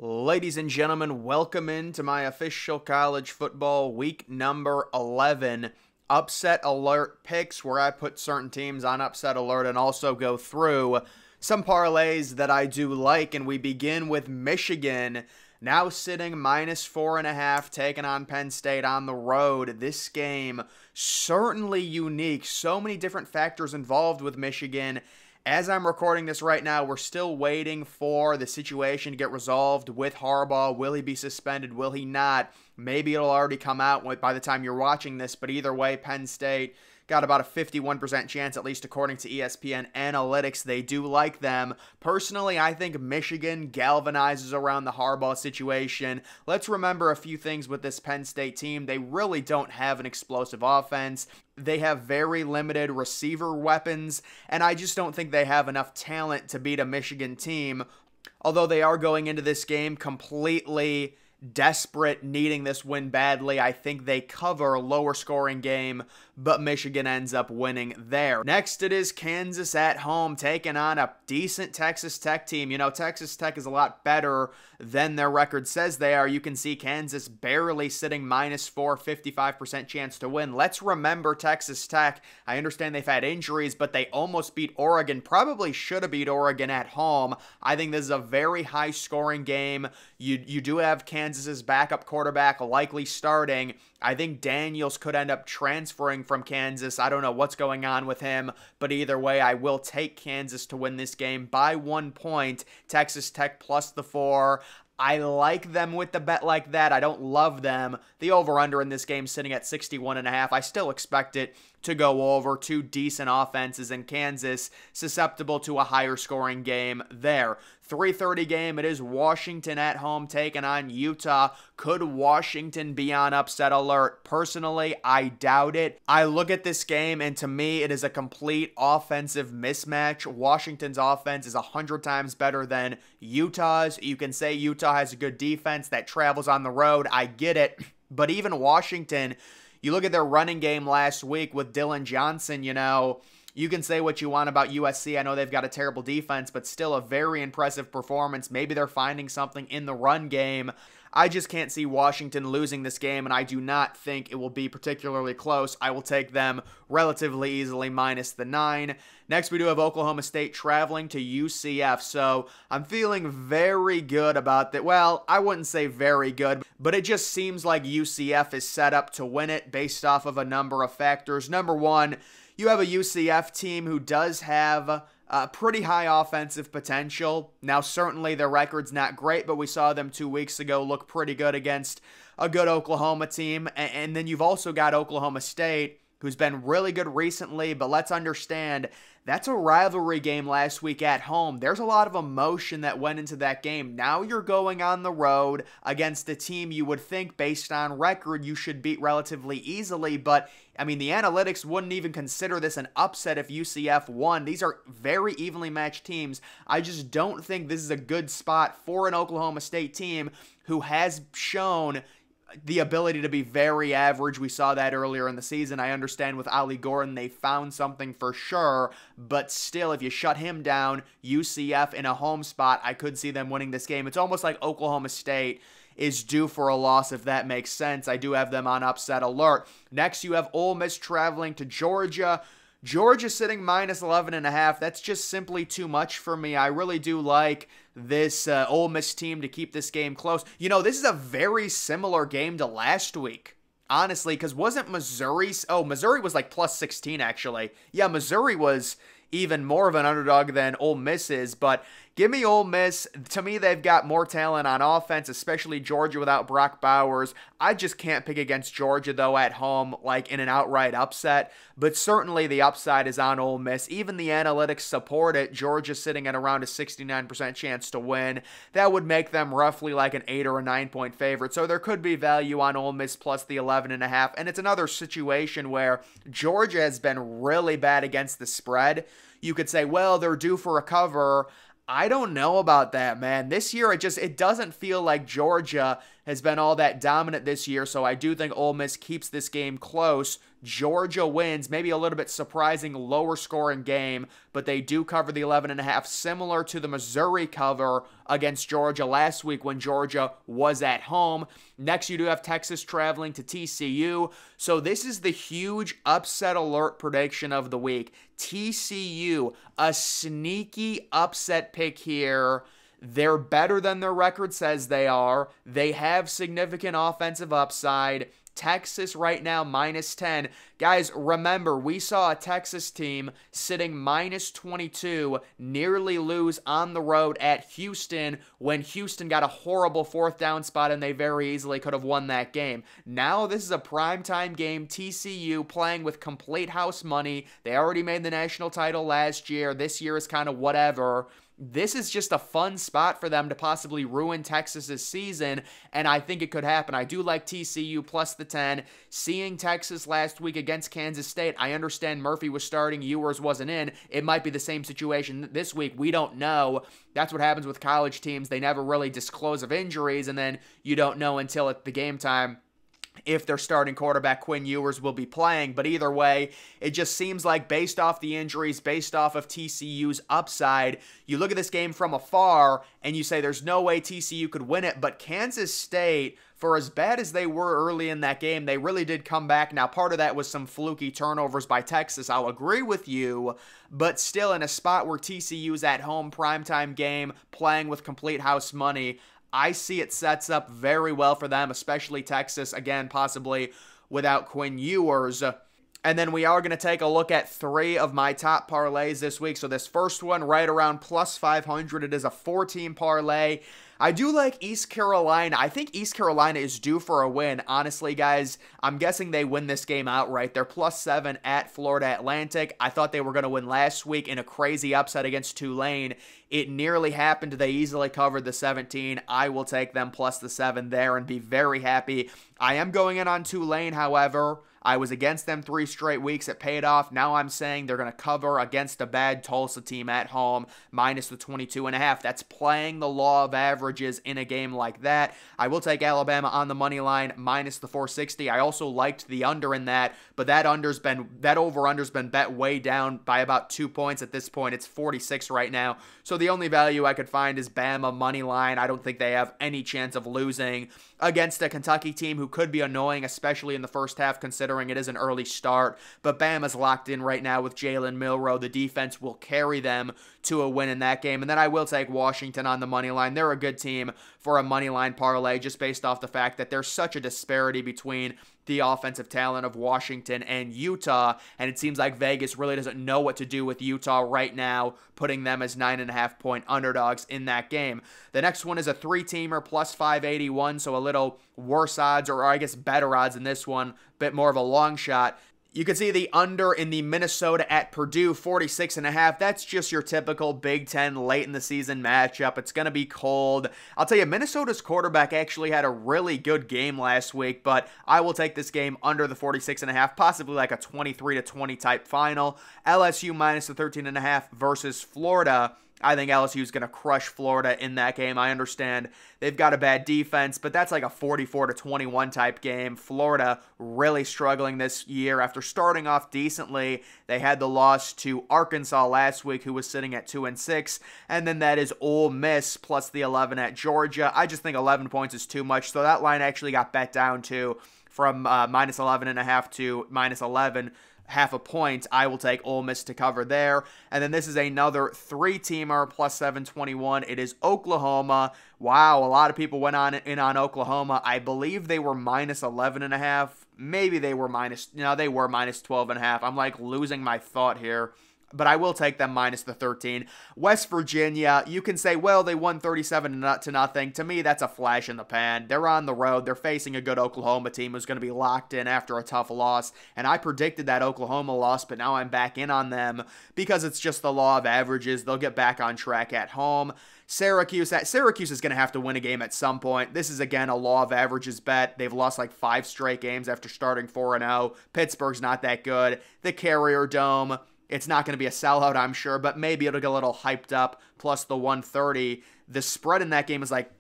Ladies and gentlemen, welcome into my official college football week number 11 upset alert picks, where I put certain teams on upset alert and also go through some parlays that I do like. And we begin with Michigan, now sitting -4.5, taking on Penn State on the road. This game certainly unique. So many different factors involved with Michigan. As I'm recording this right now, we're still waiting for the situation to get resolved with Harbaugh. Will he be suspended? Will he not? Maybe it'll already come out by the time you're watching this, but either way, Penn State got about a 51% chance, at least according to ESPN Analytics. They do like them. Personally, I think Michigan galvanizes around the Harbaugh situation. Let's remember a few things with this Penn State team. They really don't have an explosive offense. They have very limited receiver weapons, and I just don't think they have enough talent to beat a Michigan team. Although they are going into this game completely desperate, needing this win badly. I think they cover a lower scoring game, but Michigan ends up winning there. Next, it is Kansas at home, taking on a decent Texas Tech team. You know, Texas Tech is a lot better than their record says they are. You can see Kansas barely sitting -4, 55% chance to win. Let's remember Texas Tech. I understand they've had injuries, but they almost beat Oregon. Probably should have beat Oregon at home. I think this is a very high scoring game. You do have Kansas's backup quarterback likely starting. I think Daniels could end up transferring from Kansas. I don't know what's going on with him, but either way, I will take Kansas to win this game by 1 point. Texas Tech plus the 4. I like them with the bet like that. I don't love them. The over-under in this game sitting at 61.5. I still expect it to go over. Two decent offenses in Kansas, susceptible to a higher scoring game there. 3:30 game, it is Washington at home taking on Utah. Could Washington be on upset alert? Personally, I doubt it. I look at this game, and to me, it is a complete offensive mismatch. Washington's offense is 100 times better than Utah's. You can say Utah has a good defense that travels on the road. I get it. But even Washington, you look at their running game last week with Dylan Johnson, you can say what you want about USC. I know they've got a terrible defense, but still a very impressive performance. Maybe they're finding something in the run game. I just can't see Washington losing this game, and I do not think it will be particularly close. I will take them relatively easily -9. Next, we do have Oklahoma State traveling to UCF, so I'm feeling very good about that. Well, I wouldn't say very good, but it just seems like UCF is set up to win it based off of a number of factors. Number one, you have a UCF team who does have pretty high offensive potential. Now, certainly their record's not great, but we saw them 2 weeks ago look pretty good against a good Oklahoma team. And then you've also got Oklahoma State, who's been really good recently, but let's understand, that's a rivalry game last week at home. There's a lot of emotion that went into that game. Now you're going on the road against a team you would think, based on record, you should beat relatively easily, but I mean, the analytics wouldn't even consider this an upset if UCF won. These are very evenly matched teams. I just don't think this is a good spot for an Oklahoma State team who has shown the ability to be very average. We saw that earlier in the season. I understand with Ali Gordon, they found something for sure, but still, if you shut him down, UCF in a home spot, I could see them winning this game. It's almost like Oklahoma State is due for a loss, if that makes sense. I do have them on upset alert. Next, you have Ole Miss traveling to Georgia. Georgia sitting -11.5. That's just simply too much for me. I really do like this Ole Miss team to keep this game close. This is a very similar game to last week, honestly, because wasn't Missouri... Oh, Missouri was like +16, actually. Yeah, Missouri was even more of an underdog than Ole Miss is, but give me Ole Miss. To me, they've got more talent on offense, especially Georgia without Brock Bowers. I just can't pick against Georgia, though, at home, like in an outright upset, but certainly the upside is on Ole Miss. Even the analytics support it. Georgia sitting at around a 69% chance to win. That would make them roughly like an 8 or a 9-point favorite, so there could be value on Ole Miss plus the 11.5, and it's another situation where Georgia has been really bad against the spread. You could say, well, they're due for a cover. I don't know about that, man. This year, it doesn't feel like Georgia has been all that dominant this year, so I do think Ole Miss keeps this game close. Georgia wins, maybe a little bit surprising, lower scoring game, but they do cover the 11.5, similar to the Missouri cover against Georgia last week when Georgia was at home. Next, you do have Texas traveling to TCU, so this is the huge upset alert prediction of the week. TCU, a sneaky upset pick here. They're better than their record says they are. They have significant offensive upside. Texas right now -10. Guys, remember, we saw a Texas team sitting -22 nearly lose on the road at Houston when Houston got a horrible fourth down spot and they very easily could have won that game. Now this is a primetime game. TCU playing with complete house money. They already made the national title last year. This year is kind of whatever. This is just a fun spot for them to possibly ruin Texas's season, and I think it could happen. I do like TCU plus the 10. Seeing Texas last week against Kansas State, I understand Murphy was starting, Ewers wasn't in. It might be the same situation this week. We don't know. That's what happens with college teams. They never really disclose of injuries, and then you don't know until at the game time if their starting quarterback Quinn Ewers will be playing. But either way, it just seems like based off the injuries, based off of TCU's upside, you look at this game from afar and you say there's no way TCU could win it. But Kansas State, for as bad as they were early in that game, they really did come back. Now, part of that was some fluky turnovers by Texas. I'll agree with you, but still in a spot where TCU's at home, primetime game, playing with complete house money, I see it sets up very well for them, especially Texas, again, possibly without Quinn Ewers. And then we are going to take a look at 3 of my top parlays this week. So this first one, right around plus 500, it is a 4-team parlay. I do like East Carolina. I think East Carolina is due for a win. Honestly, guys, I'm guessing they win this game outright. They're plus 7 at Florida Atlantic. I thought they were going to win last week in a crazy upset against Tulane. It nearly happened. They easily covered the 17. I will take them plus the 7 there and be very happy. I am going in on Tulane, however. I was against them 3 straight weeks. It paid off. Now I'm saying they're going to cover against a bad Tulsa team at home, minus the 22.5. That's playing the law of averages in a game like that. I will take Alabama on the money line, minus the 460. I also liked the under in that, but that over-under's been bet way down by about 2 points at this point. It's 46 right now. So the only value I could find is Bama money line. I don't think they have any chance of losing against a Kentucky team who could be annoying, especially in the first half, considering it is an early start. But Bama's locked in right now with Jalen Milroe. The defense will carry them to a win in that game. And then I will take Washington on the money line. They're a good team for a money line parlay, just based off the fact that there's such a disparity between the offensive talent of Washington and Utah, and it seems like Vegas really doesn't know what to do with Utah right now, putting them as 9.5-point underdogs in that game. The next one is a 3-teamer, plus 581, so a little worse odds, or I guess better odds in this one, bit more of a long shot. You can see the under in the Minnesota at Purdue, 46.5. That's just your typical Big Ten late in the season matchup. It's going to be cold. I'll tell you, Minnesota's quarterback actually had a really good game last week, but I will take this game under the 46.5, possibly like a 23-20 type final. LSU minus the 13.5 versus Florida. I think LSU is going to crush Florida in that game. I understand they've got a bad defense, but that's like a 44-21 type game. Florida really struggling this year after starting off decently. They had the loss to Arkansas last week, who was sitting at 2-6, and then that is Ole Miss plus the 11 at Georgia. I just think 11 points is too much, so that line actually got bet down to from minus 11.5 to minus 11. Half a point. I will take Ole Miss to cover there. And then this is another 3-teamer, plus 721. It is Oklahoma. Wow, a lot of people went in on Oklahoma. I believe they were minus 11.5. Maybe they were they were minus 12.5. I'm like losing my thought here. But I will take them minus the 13. West Virginia, you can say, well, they won 37-0. To me, that's a flash in the pan. They're on the road. They're facing a good Oklahoma team who's going to be locked in after a tough loss. And I predicted that Oklahoma loss, but now I'm back in on them because it's just the law of averages. They'll get back on track at home. Syracuse is going to have to win a game at some point. This is, again, a law of averages bet. They've lost like 5 straight games after starting 4-0. Pittsburgh's not that good. The Carrier Dome. It's not going to be a sellout, I'm sure, but maybe it'll get a little hyped up, plus the 130. The spread in that game is like,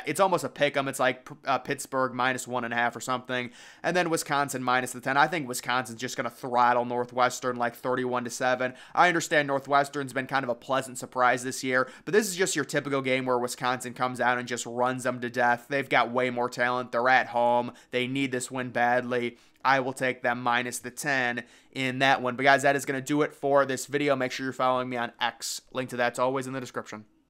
it's almost a pick 'em. It's like Pittsburgh -1.5 or something, and then Wisconsin -10. I think Wisconsin's just going to throttle Northwestern like 31-7. I understand Northwestern's been kind of a pleasant surprise this year, but this is just your typical game where Wisconsin comes out and just runs them to death. They've got way more talent. They're at home. They need this win badly. I will take them -10 in that one. But guys, that is going to do it for this video. Make sure you're following me on X. Link to that's always in the description.